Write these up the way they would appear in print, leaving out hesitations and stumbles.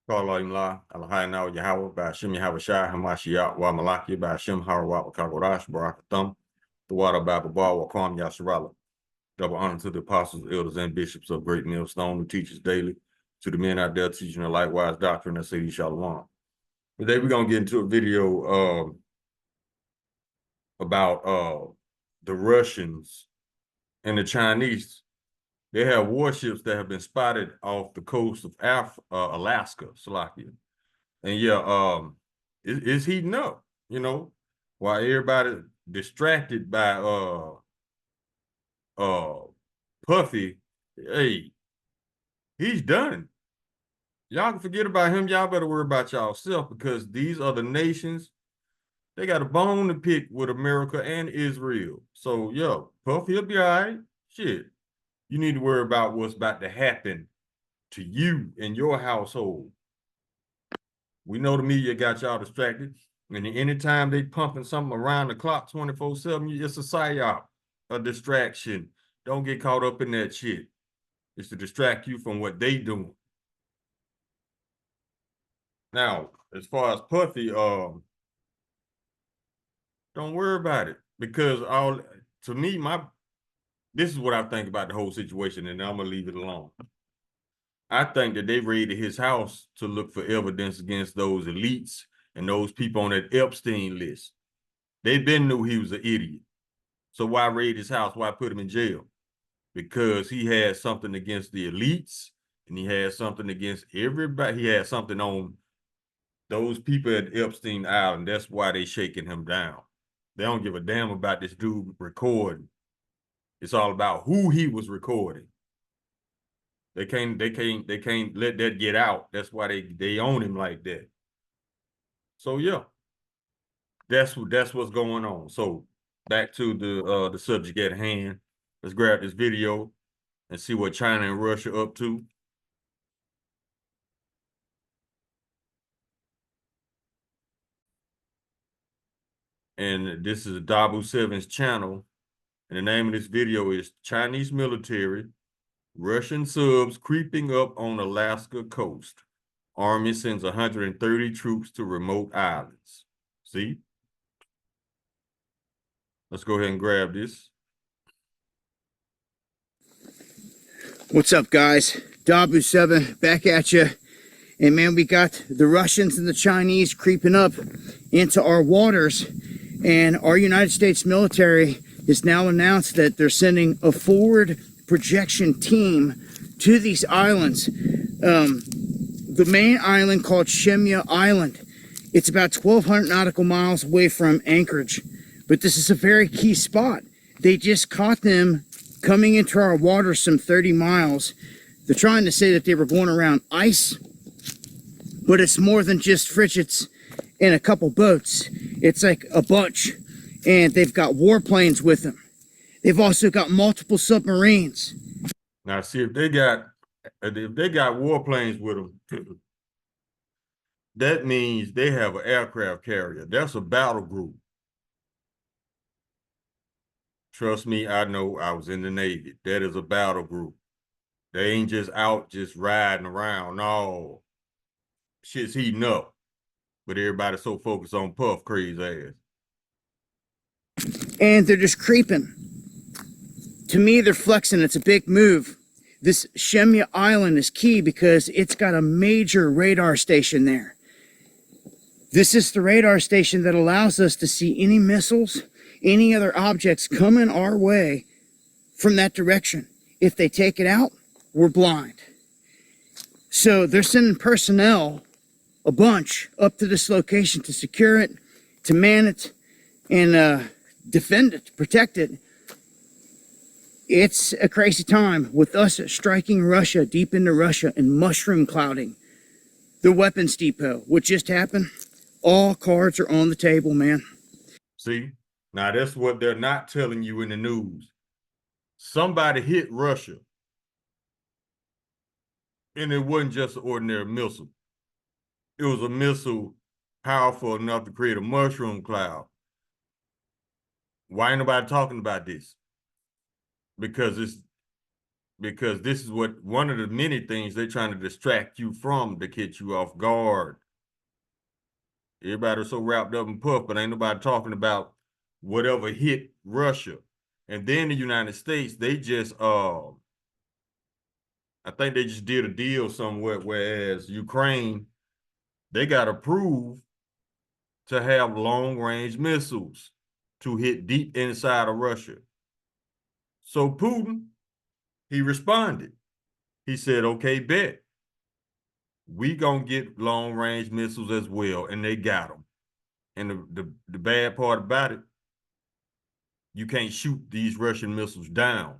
Qala imla Alhaina Yahweh by Shem Yahweh Shai Hamashiach wa Malaki by Shem Harawat Kagorash Barakatham, the water by Babar Wakam Yasharala. Double honor to the apostles, elders, and bishops of Great Millstone who teach us daily, to the men out there teaching the likewise doctrine of Sadi Shalom. Today we're gonna get into a video about the Russians and the Chinese. They have warships that have been spotted off the coast of Alaska, Slovakia. And yeah, it's heating up, while everybody distracted by Puffy. Hey, he's done. Y'all can forget about him. Y'all better worry about y'allself, because these other nations, they got a bone to pick with America and Israel. So yo, Puffy, he'll be all right. Shit. You need to worry about what's about to happen to you and your household. We know the media got y'all distracted. And anytime they pumping something around the clock 24/7, it's a psyop, a distraction. Don't get caught up in that shit. It's to distract you from what they doing. Now, as far as Puffy, don't worry about it. Because to me, this is what I think about the whole situation, and I'm gonna leave it alone. I think that they raided his house to look for evidence against those elites and those people on that Epstein list. They been knew he was an idiot. So why raid his house? Why put him in jail? Because he had something against the elites, and he had something against everybody. He had something on those people at Epstein Island. That's why they shaking him down. They don't give a damn about this dude recording. It's all about who he was recording. They can't let that get out. That's why they own him like that. So yeah, that's what's going on. So back to the subject at hand. Let's grab this video and see what China and Russia up to. And this is Dabu7's channel. And the name of this video is Chinese Military, Russian subs creeping up on Alaska coast. Army sends 130 troops to remote islands. See? Let's go ahead and grab this. What's up, guys? Dabu7 back at you. And man, we got the Russians and the Chinese creeping up into our waters. And our United States military has now announced that they're sending a forward projection team to these islands. The main island called Shemya Island. It's about 1,200 nautical miles away from Anchorage. But this is a very key spot. They just caught them coming into our water some 30 miles. They're trying to say that they were going around ice, but it's more than just frigates and a couple boats. It's like a bunch, and they've got warplanes with them. They've also got multiple submarines. Now, see, if they got warplanes with them, that means they have an aircraft carrier. That's a battle group. Trust me, I know. I was in the Navy. That is a battle group. They ain't just out just riding around. No. Shit's heating up. But everybody's so focused on Puff crazy ass. And they're just creeping. To me, they're flexing. It's a big move. This Shemya Island is key because it's got a major radar station there. This is the radar station that allows us to see any missiles, any other objects coming our way from that direction. If they take it out, we're blind. So they're sending personnel, a bunch, up to this location to secure it, to man it, and defend it, protect it. It's a crazy time with us striking Russia, deep into Russia, and mushroom clouding the weapons depot. What just happened? All cards are on the table, man. See? Now, that's what they're not telling you in the news. Somebody hit Russia. And it wasn't just an ordinary missile. It was a missile powerful enough to create a mushroom cloud. Why ain't nobody talking about this? Because because this is what one of the many things they're trying to distract you from to get you off guard. Everybody's so wrapped up in Puff, but ain't nobody talking about whatever hit Russia. And then the United States, they just I think they just did a deal somewhere, whereas Ukraine, they got approved to have long-range missiles to hit deep inside of Russia. So Putin, he responded. He said, okay, bet. We gonna get long-range missiles as well, and they got them. And the bad part about it, you can't shoot these Russian missiles down.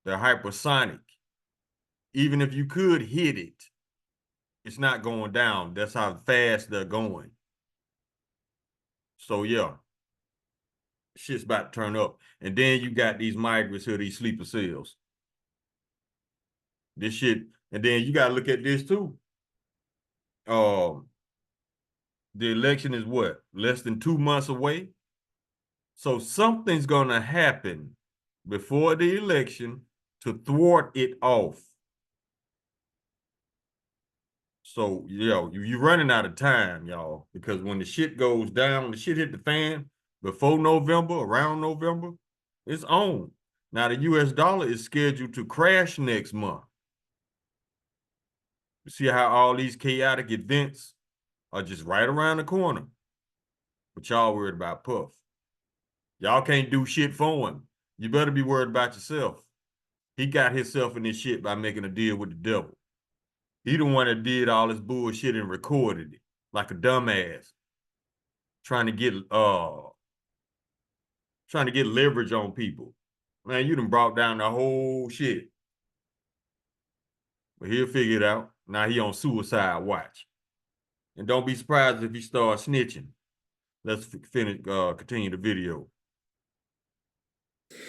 They're hypersonic. Even if you could hit it, it's not going down. That's how fast they're going. So yeah, shit's about to turn up. And then you got these migrants here, these sleeper cells. This shit, and then you gotta look at this too. The election is what? Less than 2 months away. So something's gonna happen before the election to thwart it off. So, you're running out of time, y'all, because when the shit goes down, when the shit hit the fan before November, around November, it's on. Now, the US dollar is scheduled to crash next month. You see how all these chaotic events are just right around the corner. But y'all worried about Puff. Y'all can't do shit for him. You better be worried about yourself. He got himself in this shit by making a deal with the devil. He the one that did all this bullshit and recorded it like a dumbass, trying to get leverage on people. Man, you done brought down the whole shit. But he'll figure it out. Now he on suicide watch. And don't be surprised if he starts snitching. Let's continue the video.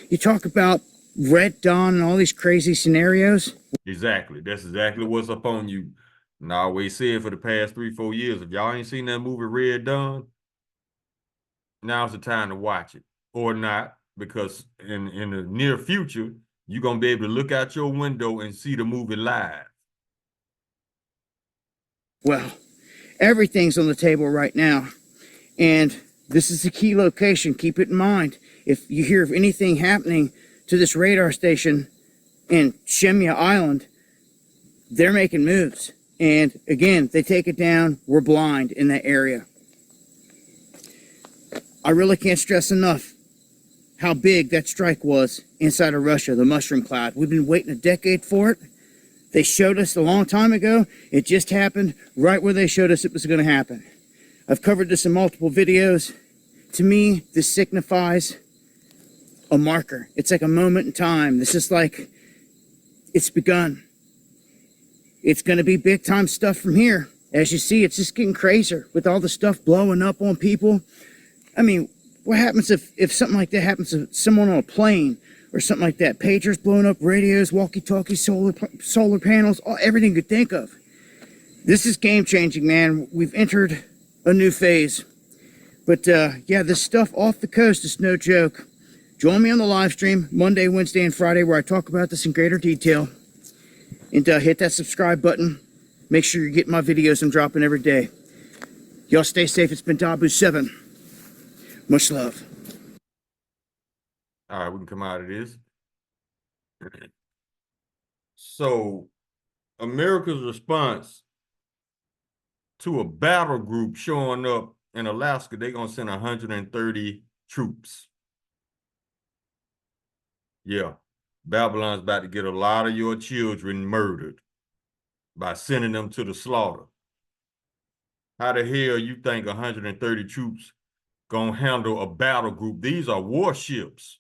You talk about Red Dawn and all these crazy scenarios. Exactly. That's exactly what's up on you. And I always said for the past 3-4 years, if y'all ain't seen that movie Red Dawn, now's the time to watch it. Or not, because in the near future, you're going to be able to look out your window and see the movie live. Well, everything's on the table right now. And this is the key location. Keep it in mind. If you hear of anything happening to this radar station in Shemya Island, they're making moves. And again, they take it down, we're blind in that area. I really can't stress enough how big that strike was inside of Russia, the mushroom cloud. We've been waiting a decade for it. They showed us a long time ago. It just happened right where they showed us it was going to happen. I've covered this in multiple videos. To me, this signifies a marker. It's like a moment in time. This is like, it's begun. It's going to be big time stuff from here. As you see, it's just getting crazier with all the stuff blowing up on people. I mean, what happens if something like that happens to someone on a plane or something like that? Pagers blowing up, radios, walkie-talkies, solar panels, everything you could think of. This is game-changing, man. We've entered a new phase. But yeah, this stuff off the coast is no joke. Join me on the live stream Monday, Wednesday, and Friday where I talk about this in greater detail. And hit that subscribe button. Make sure you're getting my videos I'm dropping every day. Y'all stay safe. It's been Dabu7. Much love. All right, we can come out of this. So, America's response to a battle group showing up in Alaska, they're going to send 130 troops. Yeah, Babylon's about to get a lot of your children murdered by sending them to the slaughter. How the hell you think 130 troops gonna handle a battle group? These are warships.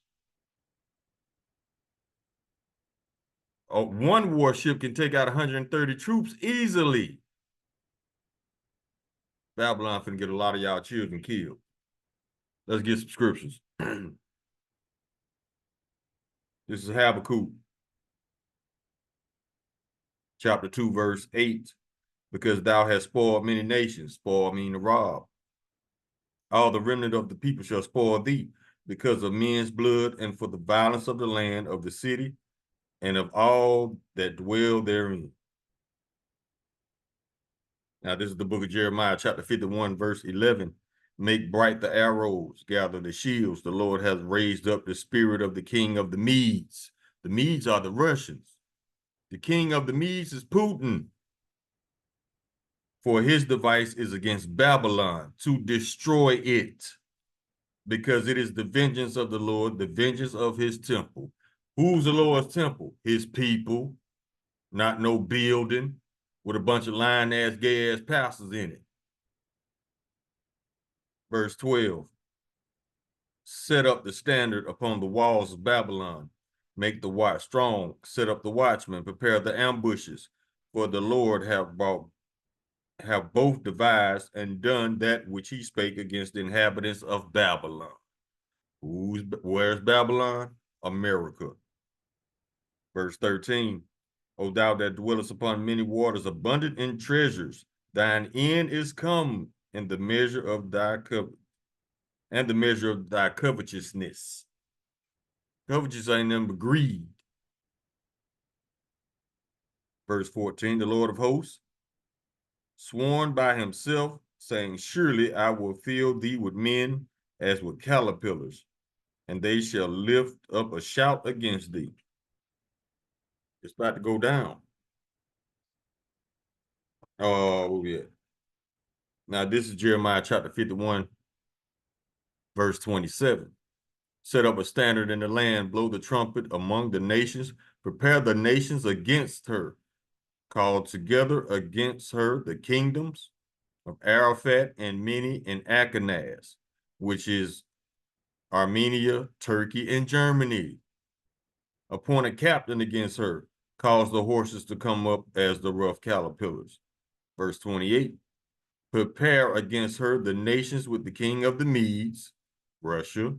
One warship can take out 130 troops easily. Babylon finna get a lot of y'all children killed. Let's get subscriptions. This is Habakkuk, chapter 2, verse 8. Because thou hast spoiled many nations, spoil mean to rob. All the remnant of the people shall spoil thee, because of men's blood and for the violence of the land of the city. and of all that dwell therein. Now, this is the book of Jeremiah, chapter 51, verse 11. Make bright the arrows, gather the shields. The Lord has raised up the spirit of the king of the Medes. The Medes are the Russians. The king of the Medes is Putin. For his device is against Babylon to destroy it, because it is the vengeance of the Lord, the vengeance of his temple. Who's the Lord's temple? His people, not no building with a bunch of lying-ass, gay-ass pastors in it. Verse 12. Set up the standard upon the walls of Babylon. Make the watch strong. Set up the watchmen. Prepare the ambushes. For the Lord have both devised and done that which he spake against the inhabitants of Babylon. Where's Babylon? America. Verse 13. O thou that dwellest upon many waters, abundant in treasures, thine end is come in the measure of thy covetousness. Covetous ain't nothing but greed. Verse 14, the Lord of hosts, sworn by himself, saying, surely I will fill thee with men as with caterpillars, and they shall lift up a shout against thee. It's about to go down. Oh, yeah. Now, this is Jeremiah chapter 51, verse 27. Set up a standard in the land, blow the trumpet among the nations, prepare the nations against her, call together against her the kingdoms of Araphat and many in Achanas, which is Armenia, Turkey, and Germany. Appoint a captain against her, cause the horses to come up as the rough caterpillars. Verse 28, prepare against her the nations with the king of the Medes, Russia,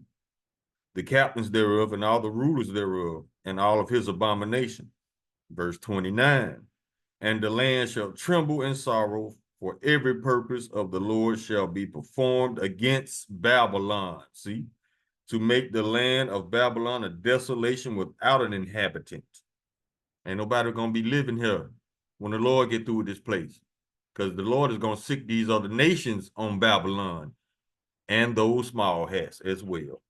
the captains thereof, and all the rulers thereof, and all of his abomination. Verse 29, and the land shall tremble in sorrow, for every purpose of the Lord shall be performed against Babylon. See, to make the land of Babylon a desolation without an inhabitant. Ain't nobody gonna be living here when the Lord get through with this place, because the Lord is gonna sick these other nations on Babylon and those small hats as well.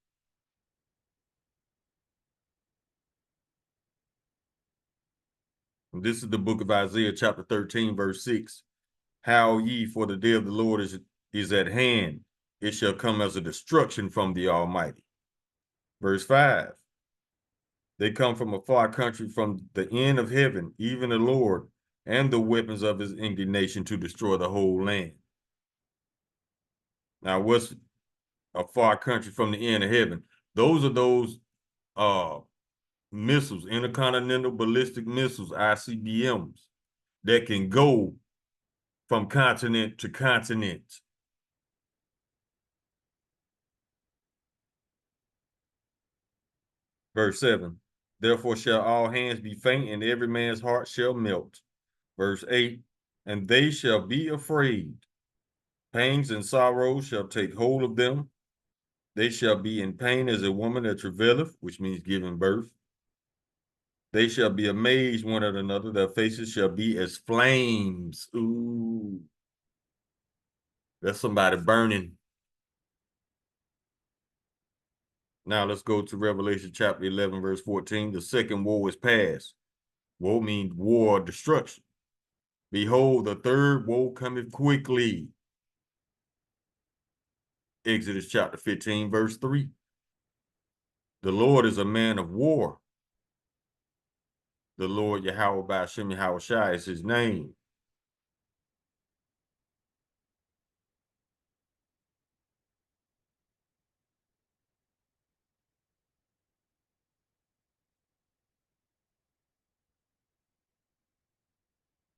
And this is the book of Isaiah, chapter 13, verse 6. Howl ye, for the day of the Lord is at hand. It shall come as a destruction from the Almighty. Verse 5. They come from a far country, from the end of heaven, even the Lord, and the weapons of his indignation to destroy the whole land. Now, what's a far country from the end of heaven? Those are those missiles, intercontinental ballistic missiles, ICBMs, that can go from continent to continent. Verse 7, therefore shall all hands be faint, and every man's heart shall melt. Verse 8, and they shall be afraid. Pangs and sorrows shall take hold of them. They shall be in pain as a woman that travaileth, which means giving birth. They shall be amazed one at another. Their faces shall be as flames. Ooh, that's somebody burning. Now let's go to Revelation chapter 11, verse 14. The second woe is past. Woe means war or destruction. Behold, the third woe cometh quickly. Exodus chapter 15, verse 3. The Lord is a man of war. The Lord Yahweh by Hashem Yahweh Shai is his name.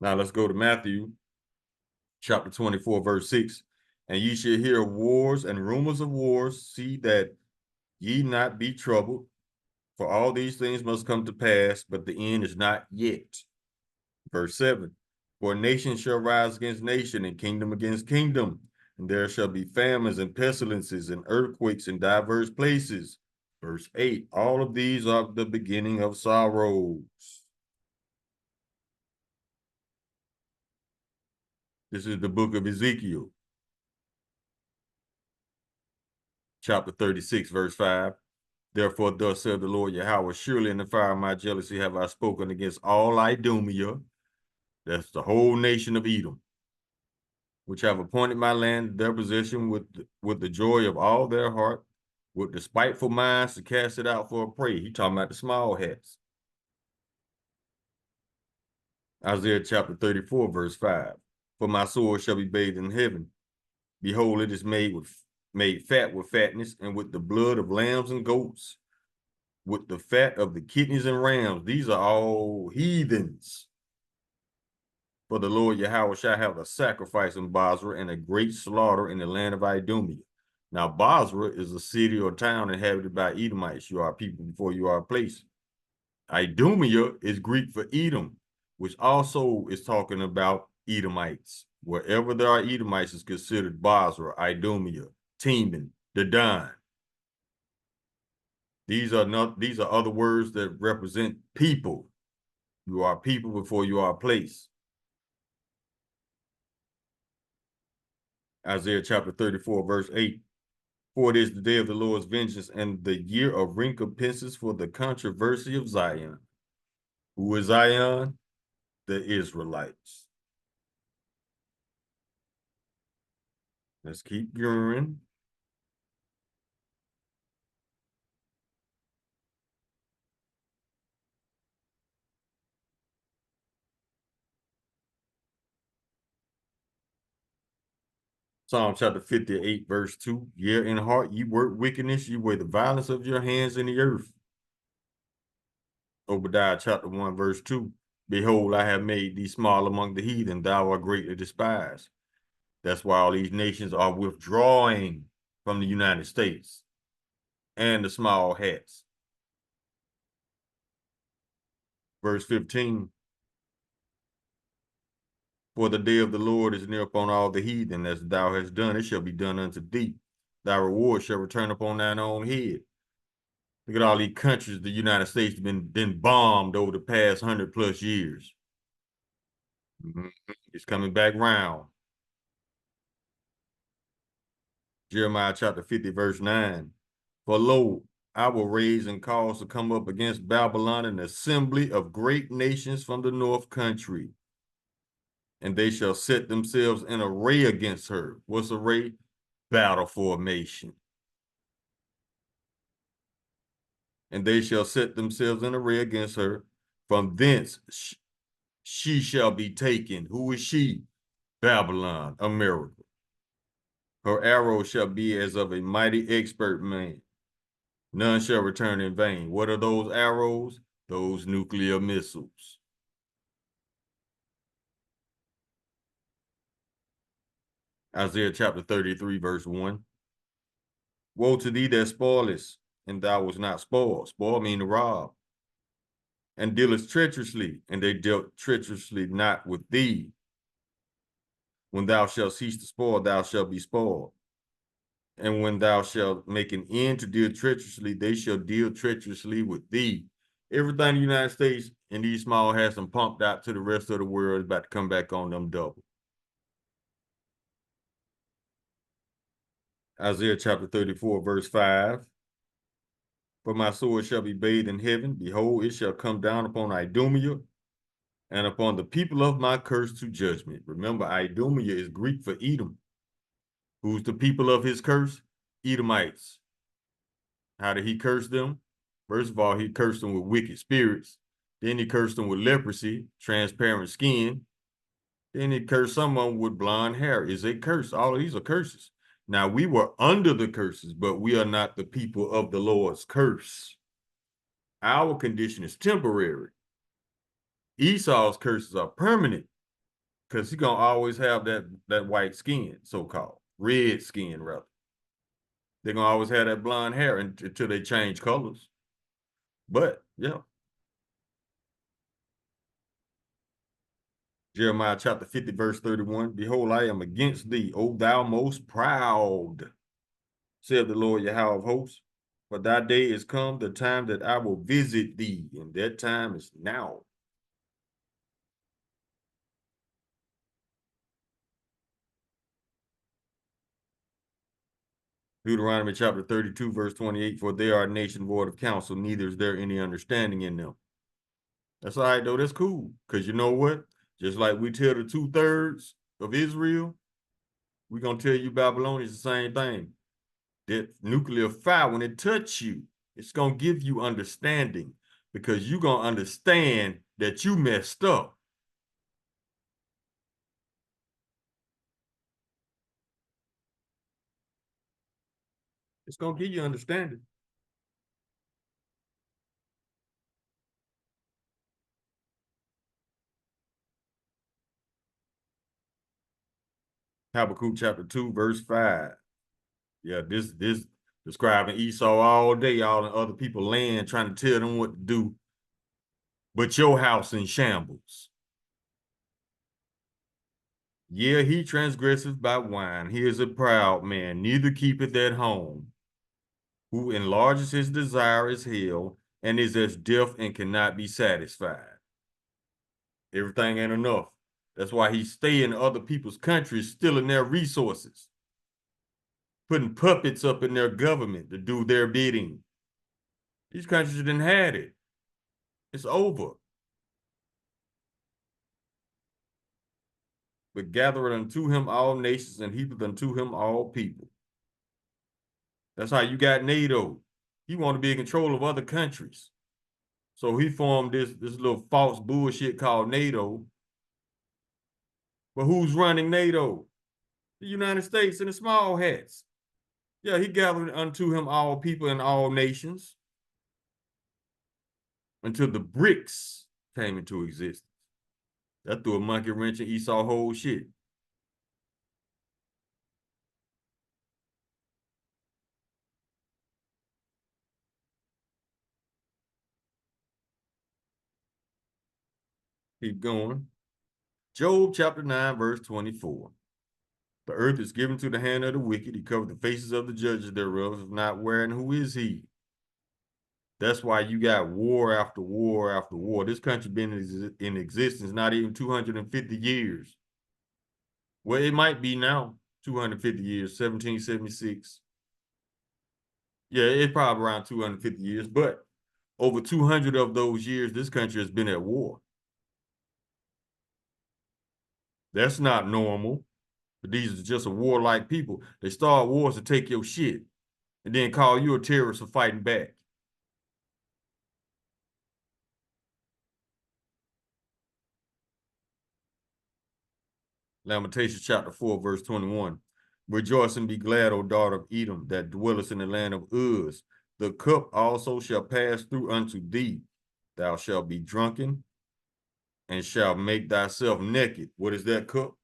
Now let's go to Matthew chapter 24, verse 6. And ye shall hear of wars and rumors of wars. See that ye not be troubled, for all these things must come to pass, but the end is not yet. Verse 7. For nation shall rise against nation, and kingdom against kingdom, and there shall be famines and pestilences and earthquakes in diverse places. Verse 8, all of these are the beginning of sorrows. This is the book of Ezekiel, chapter 36, verse 5. Therefore, thus said the Lord Yahweh, surely in the fire of my jealousy have I spoken against all Idumea, that's the whole nation of Edom, which have appointed my land their possession with the joy of all their heart, with the spiteful minds to cast it out for a prey. He talking about the small hats. Isaiah chapter 34, verse 5. For my sword shall be bathed in heaven. Behold, it is made fat with fatness, and with the blood of lambs and goats, with the fat of the kidneys and rams. These are all heathens. For the Lord Yahweh shall have a sacrifice in Basra and a great slaughter in the land of Idumea. Now, Basra is a city or town inhabited by Edomites. You are people before you are a place. Idumea is Greek for Edom, which also is talking about Edomites. Wherever there are Edomites is considered Basra, Idumea, Teman, Dedan. These are other words that represent people. You are people before you are a place. Isaiah chapter 34, verse 8. For it is the day of the Lord's vengeance and the year of recompenses for the controversy of Zion. Who is Zion? The Israelites. Let's keep going. Psalm chapter 58, verse 2. Yea, in heart ye work wickedness, ye weigh the violence of your hands in the earth. Obadiah chapter 1, verse 2. Behold, I have made thee small among the heathen, thou art greatly despised. That's why all these nations are withdrawing from the United States and the small hats. Verse 15. For the day of the Lord is near upon all the heathen, as thou hast done, it shall be done unto thee. Thy reward shall return upon thine own head. Look at all these countries the United States has been bombed over the past 100+ years. It's coming back round. Jeremiah chapter 50, verse 9. For lo, I will raise and cause to come up against Babylon an assembly of great nations from the north country, and they shall set themselves in array against her. What's array? Battle formation. And they shall set themselves in array against her. From thence she shall be taken. Who is she? Babylon, America. Her arrow shall be as of a mighty expert man. None shall return in vain. What are those arrows? Those nuclear missiles. Isaiah chapter 33, verse 1. Woe to thee that spoilest, and thou was not spoiled. Spoil mean to rob. And dealest treacherously, and they dealt treacherously not with thee. When thou shalt cease to spoil, thou shalt be spoiled. And when thou shalt make an end to deal treacherously, they shall deal treacherously with thee. Everything in the United States and these small hats and pumped out to the rest of the world is about to come back on them double. Isaiah chapter 34, verse 5. For my sword shall be bathed in heaven. Behold, it shall come down upon Idumea and upon the people of my curse to judgment. Remember, Idumea is Greek for Edom. Who's the people of his curse? Edomites. How did he curse them? First of all, he cursed them with wicked spirits. Then he cursed them with leprosy, transparent skin. Then he cursed some of them with blonde hair. Is a curse. All of these are curses. Now, we were under the curses, but we are not the people of the Lord's curse. Our condition is temporary. Esau's curses are permanent because he's going to always have that white skin, so-called. Red skin, rather. They're going to always have that blonde hair until they change colors. But, yeah. Jeremiah chapter 50, verse 31. Behold, I am against thee, O thou most proud, said the Lord Yahweh of hosts. For thy day is come, the time that I will visit thee, and that time is now. Deuteronomy chapter 32, verse 28, for they are a nation void of counsel, neither is there any understanding in them. That's all right, though. That's cool. Because you know what? Just like we tell the 2/3 of Israel, we're going to tell you Babylonians the same thing. That nuclear fire, when it touch you, it's going to give you understanding because you're going to understand that you messed up. It's going to give you understanding. Habakkuk chapter 2, verse 5. Yeah, this describing Esau all day, all in other people's land, trying to tell them what to do, but your house in shambles. Yeah, he transgresseth by wine. He is a proud man, neither keepeth at home, who enlarges his desire as hell, and is as deaf and cannot be satisfied. Everything ain't enough. That's why he stay in other people's countries, stealing their resources, putting puppets up in their government to do their bidding. These countries didn't had it. It's over. But gathereth unto him all nations and heapeth unto him all people. That's how you got NATO. He want to be in control of other countries. So he formed this little false bullshit called NATO. But who's running NATO? The United States and the small hats. Yeah, he gathered unto him all people and all nations until the BRICS came into existence. That threw a monkey wrench in Esau's whole shit. Keep going. Job chapter 9, verse 24. The earth is given to the hand of the wicked. He covered the faces of the judges thereof, if not where and who is he? That's why you got war after war after war. This country been in existence not even 250 years. Well, it might be now 250 years, 1776. Yeah, it's probably around 250 years, but over 200 of those years, this country has been at war. That's not normal. But these are just a warlike people. They start wars to take your shit and then call you a terrorist for fighting back. Lamentations chapter 4, verse 21. Rejoice and be glad, O daughter of Edom, that dwellest in the land of Uz. The cup also shall pass through unto thee. Thou shalt be drunken and shalt make thyself naked. What is that cup?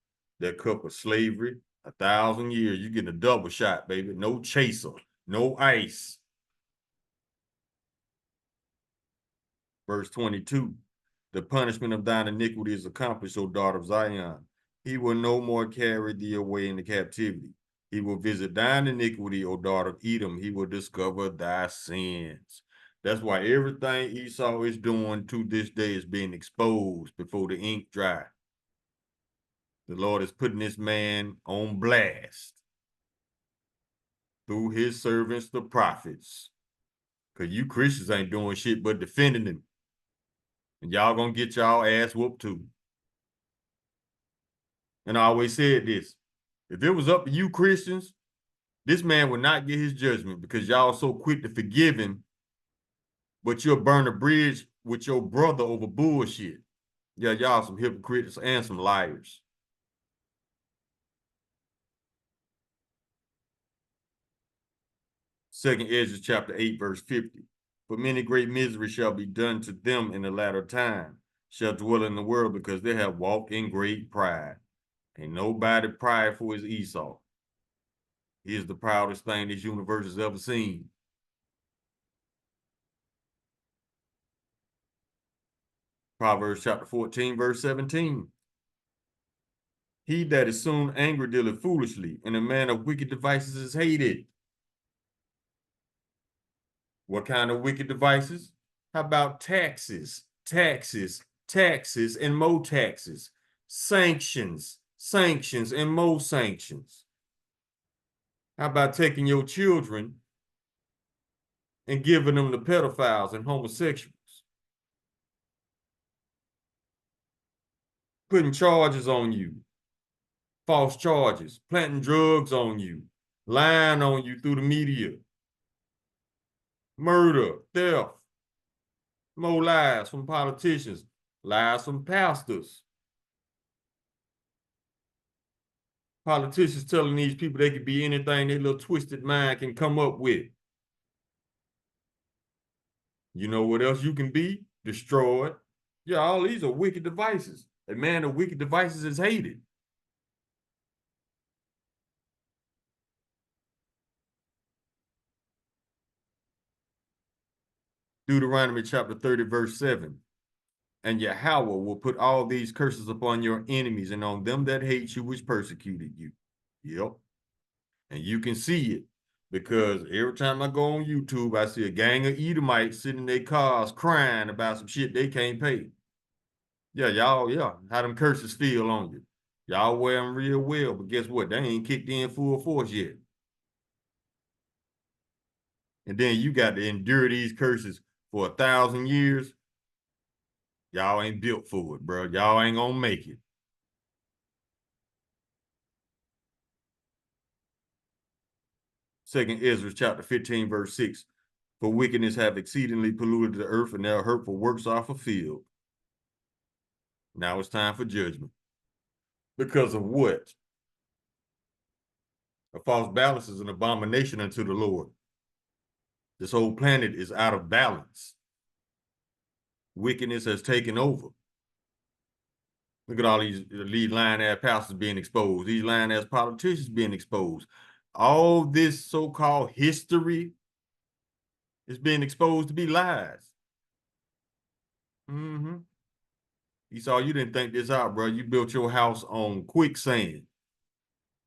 That cup of slavery. 1,000 years. You get a double shot, baby. No chaser, no ice. Verse 22. The punishment of thine iniquity is accomplished, O daughter of Zion. He will no more carry thee away into captivity. He will visit thine iniquity, O daughter of Edom. He will discover thy sins. That's why everything Esau is doing to this day is being exposed before the ink dry. The Lord is putting this man on blast through his servants, the prophets. Because you Christians ain't doing shit but defending him. And y'all gonna get y'all ass whooped too. And I always said this, if it was up to you Christians, this man would not get his judgment because y'all so quick to forgive him, but you'll burn a bridge with your brother over bullshit. Yeah, y'all some hypocrites and some liars. Second Ezra chapter 8, verse 50. For many great misery shall be done to them in the latter time, shall dwell in the world because they have walked in great pride. Ain't nobody prideful as Esau. He is the proudest thing this universe has ever seen. Proverbs chapter 14, verse 17. He that is soon angry dealeth foolishly, and a man of wicked devices is hated. What kind of wicked devices? How about taxes, taxes, taxes, and more taxes, sanctions, sanctions, and more sanctions? How about taking your children and giving them to pedophiles and homosexuals? Putting charges on you, false charges, planting drugs on you, lying on you through the media, murder, theft, more lies from politicians, lies from pastors. Politicians telling these people they could be anything their little twisted mind can come up with. You know what else you can be? Destroyed. Yeah, all these are wicked devices. A man of wicked devices is hated. Deuteronomy chapter 30, verse 7. And Yahweh will put all these curses upon your enemies and on them that hate you, which persecuted you. Yep. And you can see it because every time I go on YouTube, I see a gang of Edomites sitting in their cars crying about some shit they can't pay. Yeah, y'all, yeah, how them curses feel on you. Y'all wear them real well, but guess what? They ain't kicked in full force yet. And then you got to endure these curses for 1,000 years. Y'all ain't built for it, bro. Y'all ain't gonna make it. Second Ezra chapter 15, verse 6. For wickedness have exceedingly polluted the earth, and their hurtful works are fulfilled. Now it's time for judgment. Because of what? A false balance is an abomination unto the Lord. This whole planet is out of balance. Wickedness has taken over. Look at all these lying-ass pastors being exposed, these lying-ass politicians being exposed. All this so-called history is being exposed to be lies. Mm-hmm. Esau, you didn't think this out, bro. You built your house on quicksand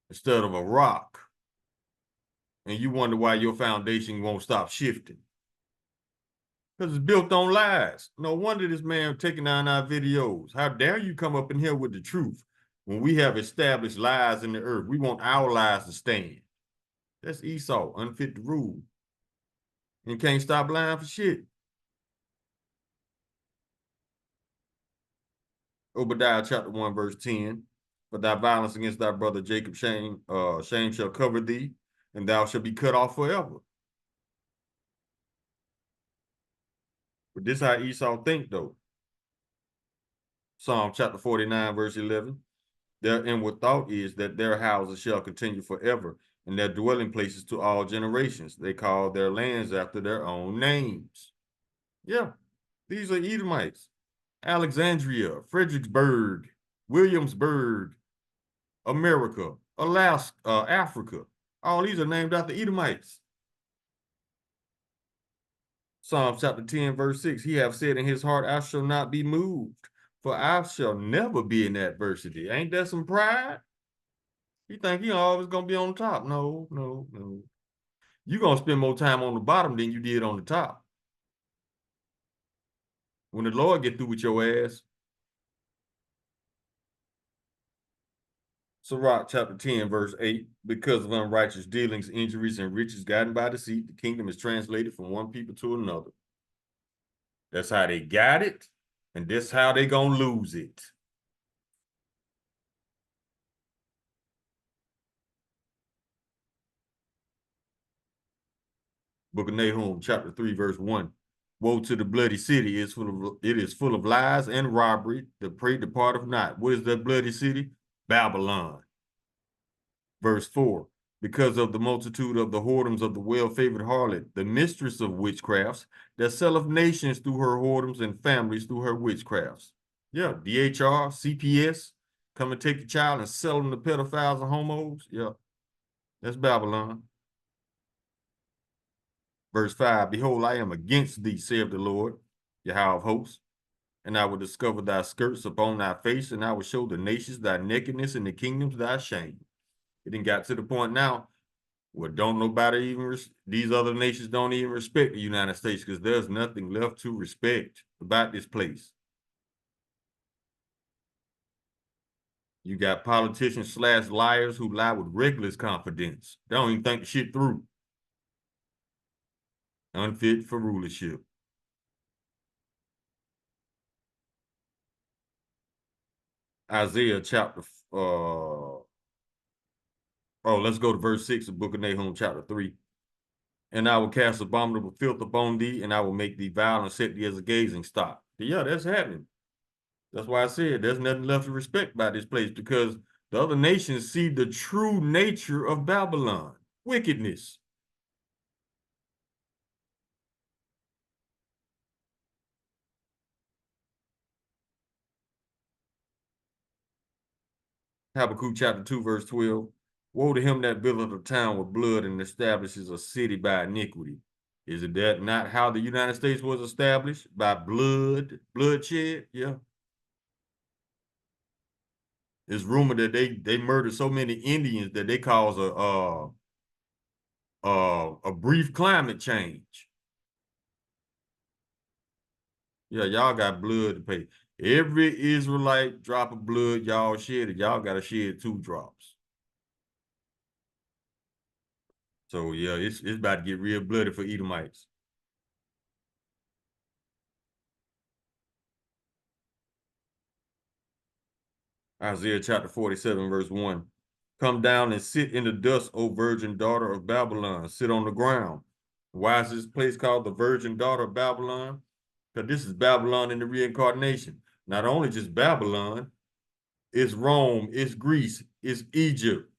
instead of a rock. And you wonder why your foundation won't stop shifting. Because it's built on lies. No wonder this man taking down our videos. How dare you come up in here with the truth when we have established lies in the earth? We want our lies to stand. That's Esau, unfit to rule. And can't stop lying for shit. Obadiah chapter 1, verse 10. For thy violence against thy brother Jacob, shame shall cover thee, and thou shalt be cut off forever. But this is how Esau think, though. Psalm chapter 49, verse 11. Their inward thought is that their houses shall continue forever, and their dwelling places to all generations. They call their lands after their own names. Yeah, these are Edomites. Alexandria, Fredericksburg, Williamsburg, America, Alaska, Africa. All these are named after Edomites. Psalm chapter 10, verse 6. He hath said in his heart, I shall not be moved, for I shall never be in adversity. Ain't that some pride? You think you always gonna be on top? No, no, no. You're gonna spend more time on the bottom than you did on the top. When the Lord get through with your ass. Sirach chapter 10, verse 8. Because of unrighteous dealings, injuries, and riches gotten by deceit, the kingdom is translated from one people to another. That's how they got it, and that's how they gonna lose it. Book of Nahum, chapter 3, verse 1. Woe to the bloody city, it is full of lies and robbery. The prey departeth not. What is that bloody city? Babylon. Verse 4. Because of the multitude of the whoredoms of the well-favored harlot, the mistress of witchcrafts, that selleth nations through her whoredoms and families through her witchcrafts. Yeah, DHR, CPS, come and take the child and sell them to pedophiles and homos. Yeah, that's Babylon. Verse 5, behold, I am against thee, saith the Lord, Yahweh of hosts, and I will discover thy skirts upon thy face, and I will show the nations thy nakedness and the kingdoms thy shame. It done got to the point now, Well, don't nobody even, these other nations don't even respect the United States because there's nothing left to respect about this place. You got politicians / liars who lie with reckless confidence. They don't even think the shit through. Unfit for rulership. Isaiah chapter, let's go to verse 6 of Book of Nahum, chapter 3. And I will cast abominable filth upon thee, and I will make thee vile and set thee as a gazing stock. Yeah, that's happening. That's why I said there's nothing left to respect about this place, because the other nations see the true nature of Babylon, wickedness. Habakkuk chapter 2, verse 12. Woe to him that buildeth a town with blood and establishes a city by iniquity. Is it that not how the United States was established? By bloodshed? Yeah. It's rumored that they murdered so many Indians that they cause a brief climate change. Yeah, y'all got blood to pay. Every Israelite drop of blood y'all shed, y'all got to shed 2 drops. So yeah, it's about to get real bloody for Edomites. Isaiah chapter 47, verse 1. Come down and sit in the dust, O virgin daughter of Babylon. Sit on the ground. Why is this place called the virgin daughter of Babylon? Because this is Babylon in the reincarnation. Not only just Babylon, it's Rome, it's Greece, it's Egypt,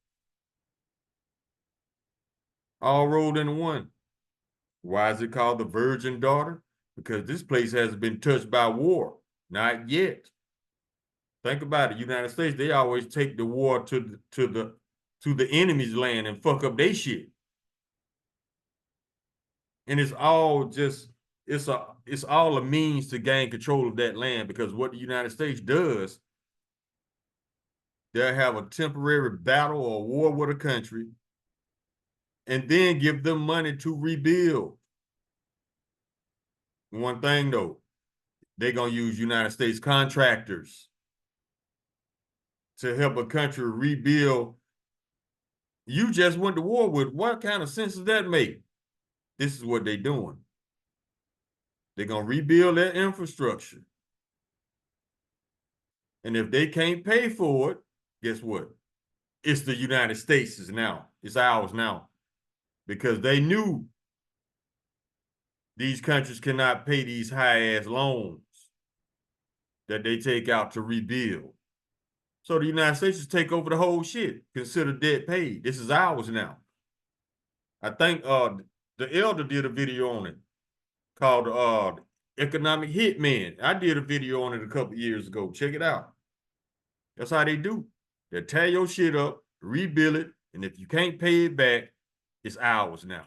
all rolled into one. Why is it called the virgin daughter? Because this place hasn't been touched by war. Not yet. Think about it. United States, they always take the war to the enemy's land and fuck up their shit. And it's all just it's all a means to gain control of that land, because what the United States does, they'll have a temporary battle or war with a country and then give them money to rebuild. One thing though, they're gonna use United States contractors to help a country rebuild. You just went to war with. What kind of sense does that make? This is what they're doing. They're gonna rebuild their infrastructure. And if they can't pay for it, guess what? It's the United States is now. It's ours now. Because they knew these countries cannot pay these high-ass loans that they take out to rebuild. So the United States just take over the whole shit. Consider debt paid. This is ours now. I think the elder did a video on it called Economic Hitman. I did a video on it a couple years ago. Check it out. That's how they do. They tear your shit up, rebuild it, and if you can't pay it back, it's ours now.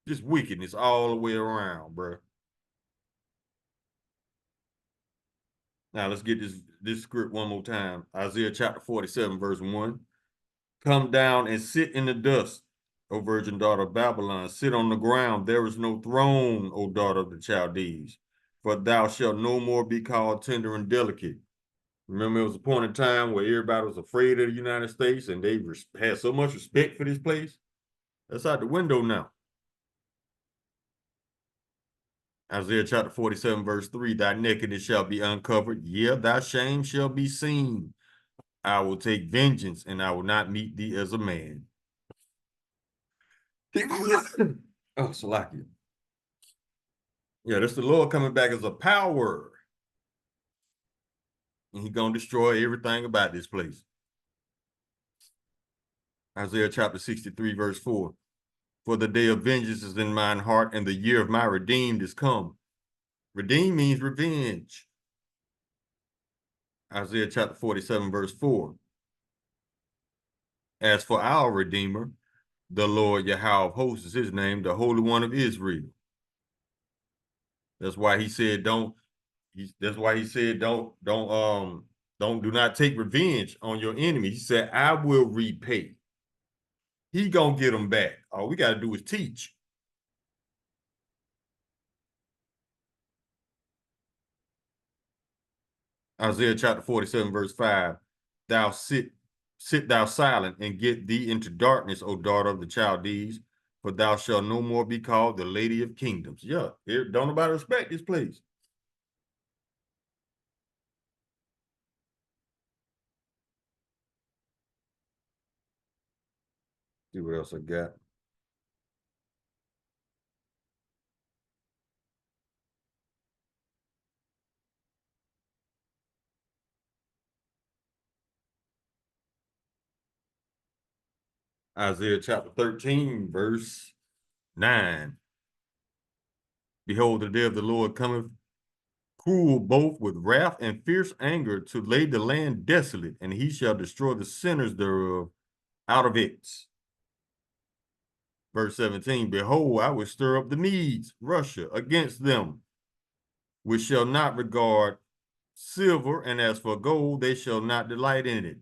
Just wickedness all the way around, bro. Now let's get this script one more time. Isaiah chapter 47, verse 1. Come down and sit in the dust, O virgin daughter of Babylon. Sit on the ground. There is no throne, O daughter of the Chaldees. For thou shalt no more be called tender and delicate. Remember, it was a point in time where everybody was afraid of the United States and they had so much respect for this place. That's out the window now. Isaiah chapter 47, verse 3, thy nakedness shall be uncovered. Yeah, thy shame shall be seen. I will take vengeance, and I will not meet thee as a man. Oh, Salakia. Yeah, that's the Lord coming back as a power. And he's going to destroy everything about this place. Isaiah chapter 63, verse 4. For the day of vengeance is in mine heart, and the year of my redeemed is come. Redeem means revenge. Isaiah chapter 47, verse 4. As for our Redeemer, the Lord Yahweh of hosts is his name, the Holy One of Israel. That's why he said do not take revenge on your enemy. He said, I will repay. He gonna get them back. All we got to do is teach. Isaiah chapter 47, verse 5. Thou sit thou silent and get thee into darkness, O daughter of the Chaldees, for thou shalt no more be called the Lady of Kingdoms. Yeah, don't nobody respect this place. See what else I got. Isaiah chapter 13, verse 9. Behold, the day of the Lord cometh, cruel both with wrath and fierce anger, to lay the land desolate, and he shall destroy the sinners thereof out of it. Verse 17, behold, I will stir up the Medes, Russia, against them, which shall not regard silver, and as for gold, they shall not delight in it.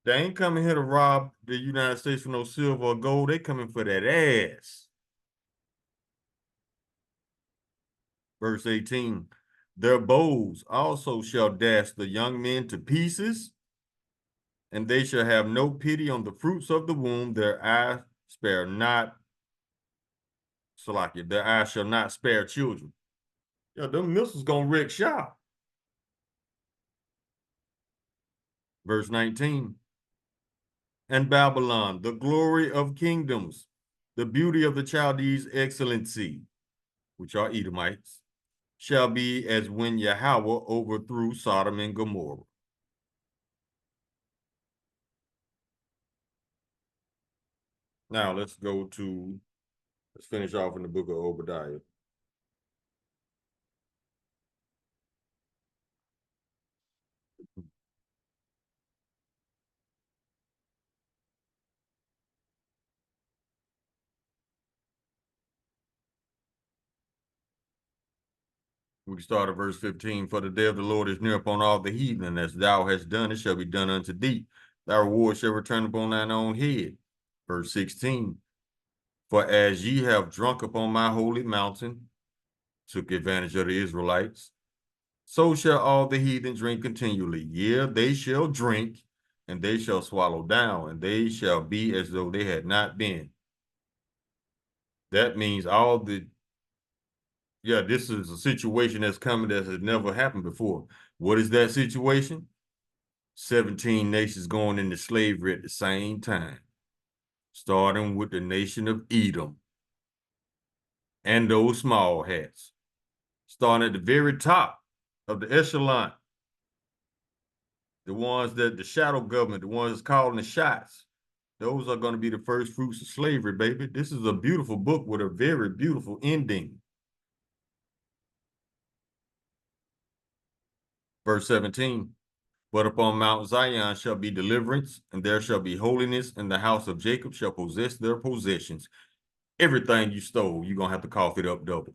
They ain't coming here to rob the United States for no silver or gold. They coming for that ass. Verse 18, their bows also shall dash the young men to pieces, and they shall have no pity on the fruits of the womb. Their eyes spare not, Salakia, their eyes shall not spare children. Yeah, them missiles gonna wreck shop. Verse 19, and Babylon, the glory of kingdoms, the beauty of the Chaldees' excellency, which are Edomites, shall be as when Yahweh overthrew Sodom and Gomorrah. Now let's finish off in the book of Obadiah. We can start at verse 15. For the day of the Lord is near upon all the heathen. As thou hast done, it shall be done unto thee. Thy reward shall return upon thine own head. Verse 16. For as ye have drunk upon my holy mountain, took advantage of the Israelites, so shall all the heathen drink continually. Yeah, they shall drink, and they shall swallow down, and they shall be as though they had not been. That means this is a situation that's coming that has never happened before. What is that situation? 17 nations going into slavery at the same time, starting with the nation of Edom and those small hats, starting at the very top of the echelon, the ones that the shadow government, the ones that's calling the shots. Those are going to be the first fruits of slavery, baby. This is a beautiful book with a very beautiful ending. Verse 17, but upon Mount Zion shall be deliverance, and there shall be holiness, and the house of Jacob shall possess their possessions. Everything you stole, you're going to have to cough it up double.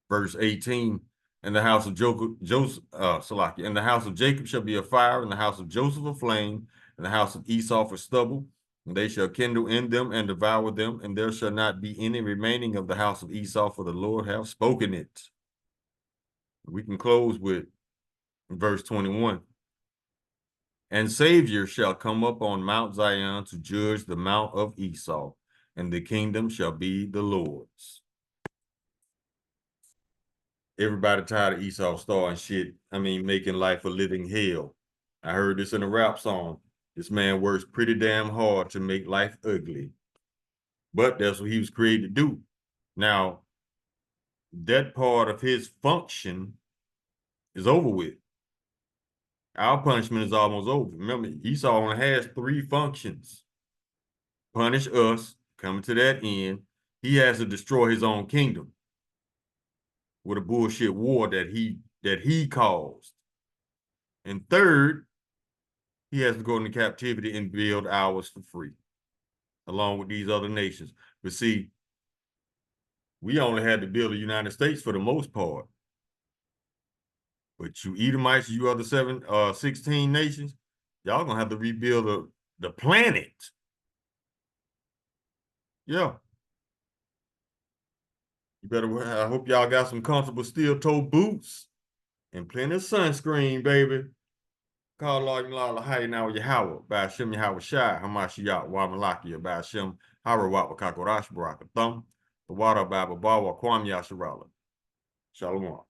Verse 18, and the house of and the house of Jacob shall be a fire, and the house of Joseph a flame, and the house of Esau for stubble, and they shall kindle in them and devour them, and there shall not be any remaining of the house of Esau, for the Lord hath spoken it. We can close with verse 21. And Savior shall come up on Mount Zion to judge the mount of Esau, and the kingdom shall be the Lord's. Everybody tired of Esau starting shit. Making life a living hell. I heard this in a rap song. This man works pretty damn hard to make life ugly. But that's what he was created to do. Now, that part of his function is over with. Our punishment is almost over. Remember, Esau only has 3 functions. Punish us, coming to that end. He has to destroy his own kingdom with a bullshit war that he caused. And third, he has to go into captivity and build ours for free, along with these other nations. But see, we only had to build the United States for the most part. But you Edomites, you other 16 nations, y'all gonna have to rebuild the planet. Yeah. You better, I hope y'all got some comfortable steel-toe boots and plenty of sunscreen, baby. Call Lord Lala Hay now with Yahweh. By Shem Yahweh Shai, Hamashiyat, Wamalakia, by Shem, Harawat, Wakakorash, Baraka Thumb, the water, Baba Bawa, Kwam Yasharala. Shalom.